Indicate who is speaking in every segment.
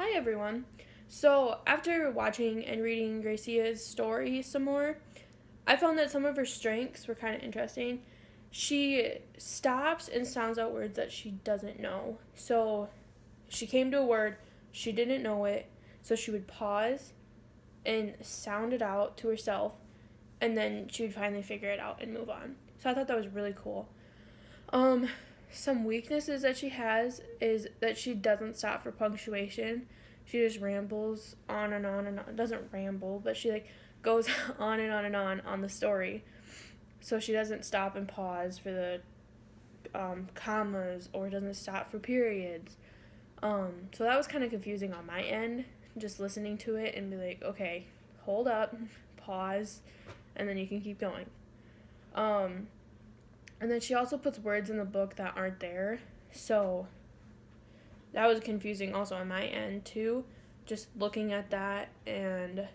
Speaker 1: Hi everyone. So, after watching and reading Gracia's story some more, I found that some of her strengths were kind of interesting. She stops and sounds out words that she doesn't know. So, she came to a word, she didn't know it, so she would pause and sound it out to herself, and then she would finally figure it out and move on. So, I thought that was really cool. Um, some weaknesses that she has is that she doesn't stop for punctuation. She just rambles on and on and on. Doesn't ramble, but she goes on and on and on the story. So she doesn't stop and pause for the commas or doesn't stop for periods. So that was kind of confusing on my end, just listening to it and be like, okay, hold up, pause, and then you can keep going. And then she also puts words in the book that aren't there. So that was confusing also on my end too. Just looking at that and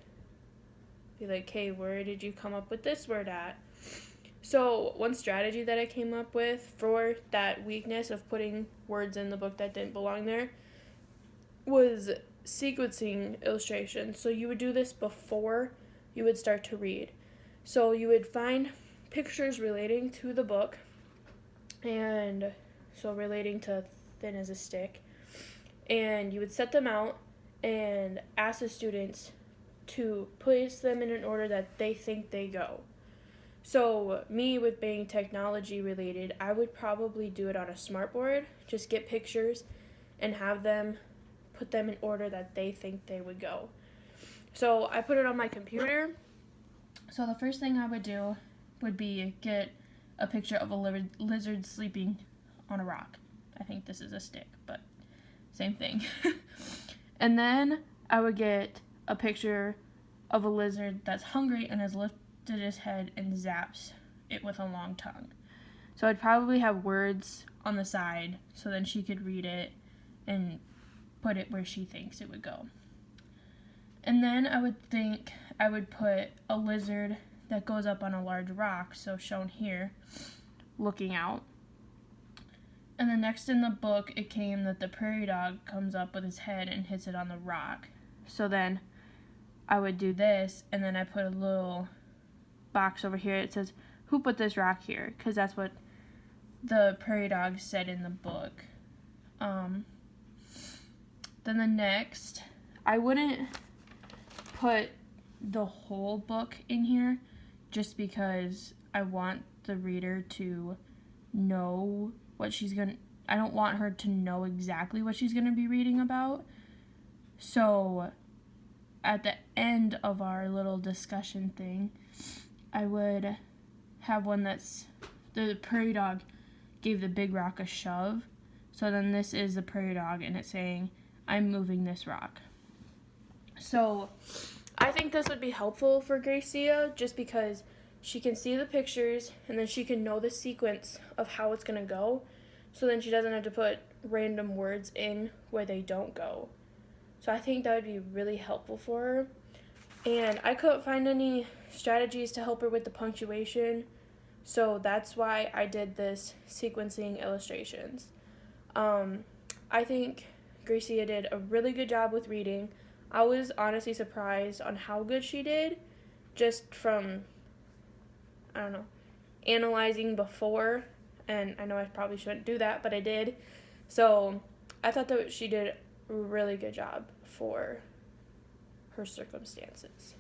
Speaker 1: be like, hey, where did you come up with this word at? So one strategy that I came up with for that weakness of putting words in the book that didn't belong there was sequencing illustrations. So you would do this before you would start to read. So you would find pictures relating to the book, and so relating to thin as a stick, and you would set them out and ask the students to place them in an order that they think they go. So me, with being technology related, I would probably do it on a smartboard, just get pictures and have them put them in order that they think they would go. So I put it on my computer. So the first thing I would do would be get a picture of a lizard sleeping on a rock. I think this is a stick, but same thing. And then I would get a picture of a lizard that's hungry and has lifted his head and zaps it with a long tongue. So I'd probably have words on the side so then she could read it and put it where she thinks it would go. And then I would put a lizard that goes up on a large rock, so shown here, looking out. And then next in the book, it came that the prairie dog comes up with his head and hits it on the rock. So then I would do this, and then I put a little box over here. It says, who put this rock here? Because that's what the prairie dog said in the book. Then the next, I wouldn't put the whole book in here just because I want the reader to know what I don't want her to know exactly what she's going to be reading about. So at the end of our little discussion thing, I would have one that's the prairie dog gave the big rock a shove. So then this is the prairie dog and it's saying, I'm moving this rock. So I think this would be helpful for Gracia just because she can see the pictures and then she can know the sequence of how it's going to go. So then she doesn't have to put random words in where they don't go. So I think that would be really helpful for her. And I couldn't find any strategies to help her with the punctuation. So that's why I did this sequencing illustrations. I think Gracia did a really good job with reading. I was honestly surprised on how good she did just from, analyzing before. And I know I probably shouldn't do that, but I did. So I thought that she did a really good job for her circumstances.